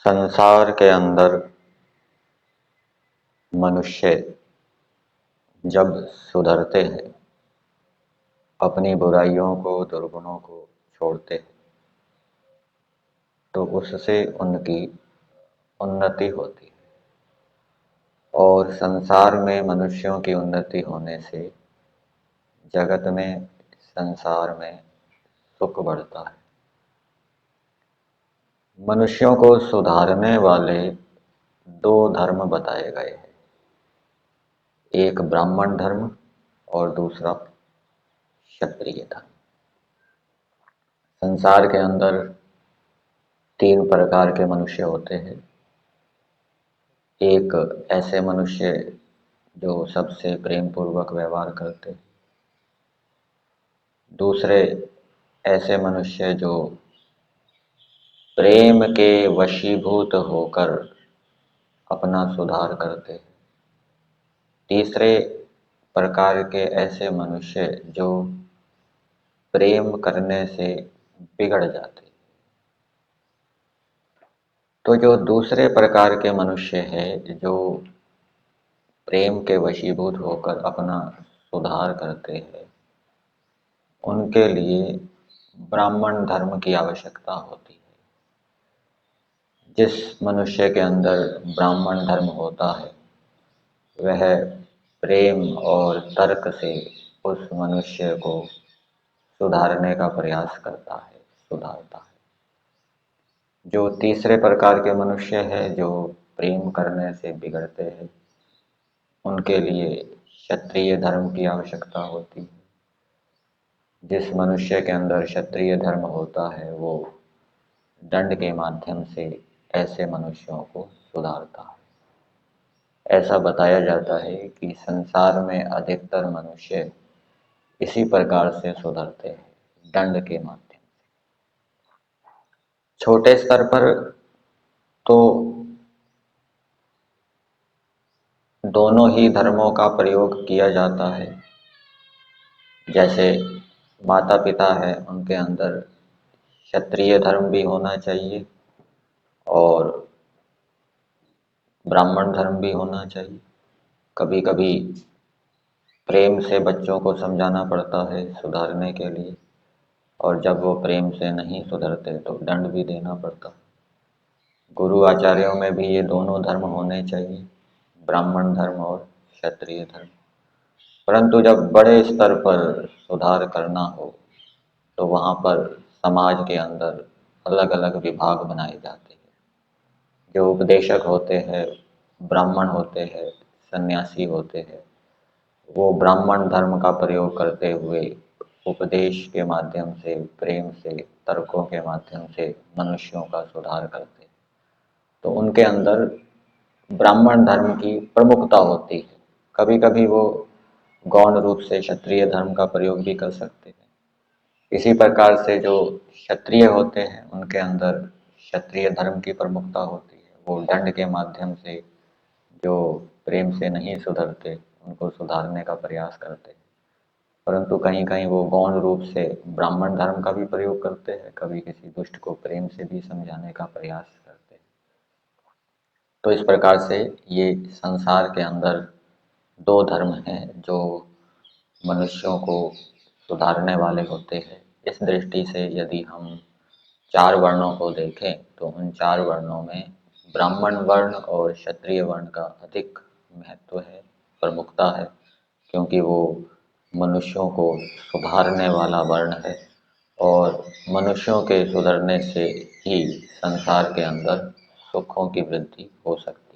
संसार के अंदर मनुष्य जब सुधरते हैं, अपनी बुराइयों को, दुर्गुणों को छोड़ते हैं, तो उससे उनकी उन्नति होती है। और संसार में मनुष्यों की उन्नति होने से जगत में, संसार में सुख बढ़ता है। मनुष्यों को सुधारने वाले दो धर्म बताए गए हैं, एक ब्राह्मण धर्म और दूसरा क्षत्रिय धर्म। संसार के अंदर तीन प्रकार के मनुष्य होते हैं। एक ऐसे मनुष्य जो सबसे प्रेम पूर्वक व्यवहार करते हैं, दूसरे ऐसे मनुष्य जो प्रेम के वशीभूत होकर अपना सुधार करते हैं, तीसरे प्रकार के ऐसे मनुष्य जो प्रेम करने से बिगड़ जाते हैं। तो जो दूसरे प्रकार के मनुष्य हैं, जो प्रेम के वशीभूत होकर अपना सुधार करते हैं, उनके लिए ब्राह्मण धर्म की आवश्यकता होती है। जिस मनुष्य के अंदर ब्राह्मण धर्म होता है, वह प्रेम और तर्क से उस मनुष्य को सुधारने का प्रयास करता है, सुधारता है। जो तीसरे प्रकार के मनुष्य हैं, जो प्रेम करने से बिगड़ते हैं, उनके लिए क्षत्रिय धर्म की आवश्यकता होती है। जिस मनुष्य के अंदर क्षत्रिय धर्म होता है, वो दंड के माध्यम से ऐसे मनुष्यों को सुधारता है। ऐसा बताया जाता है कि संसार में अधिकतर मनुष्य इसी प्रकार से सुधरते हैं, दंड के माध्यम से। छोटे स्तर पर तो दोनों ही धर्मों का प्रयोग किया जाता है। जैसे माता पिता है, उनके अंदर क्षत्रिय धर्म भी होना चाहिए और ब्राह्मण धर्म भी होना चाहिए। कभी कभी प्रेम से बच्चों को समझाना पड़ता है सुधारने के लिए, और जब वो प्रेम से नहीं सुधरते तो दंड भी देना पड़ता है। गुरु आचार्यों में भी ये दोनों धर्म होने चाहिए, ब्राह्मण धर्म और क्षत्रिय धर्म। परंतु जब बड़े स्तर पर सुधार करना हो, तो वहाँ पर समाज के अंदर अलग अलग विभाग बनाए जाते हैं। जो उपदेशक होते हैं, ब्राह्मण होते हैं, सन्यासी होते हैं, वो ब्राह्मण धर्म का प्रयोग करते हुए उपदेश के माध्यम से, प्रेम से, तर्कों के माध्यम से मनुष्यों का सुधार करते हैं। तो उनके अंदर ब्राह्मण धर्म की प्रमुखता होती है। कभी कभी वो गौण रूप से क्षत्रिय धर्म का प्रयोग भी कर सकते हैं। इसी प्रकार से जो क्षत्रिय होते हैं, उनके अंदर क्षत्रिय धर्म की प्रमुखता होती है। वो दंड के माध्यम से जो प्रेम से नहीं सुधरते, उनको सुधारने का प्रयास करते हैं। परंतु कहीं कहीं वो गौण रूप से ब्राह्मण धर्म का भी प्रयोग करते हैं, कभी किसी दुष्ट को प्रेम से भी समझाने का प्रयास करते हैं। तो इस प्रकार से ये संसार के अंदर दो धर्म हैं जो मनुष्यों को सुधारने वाले होते हैं। इस दृष्टि से यदि हम चार वर्णों को देखें, तो उन चार वर्णों में ब्राह्मण वर्ण और क्षत्रिय वर्ण का अधिक महत्व है, प्रमुखता है, क्योंकि वो मनुष्यों को सुधारने वाला वर्ण है। और मनुष्यों के सुधरने से ही संसार के अंदर सुखों की वृद्धि हो सकती है।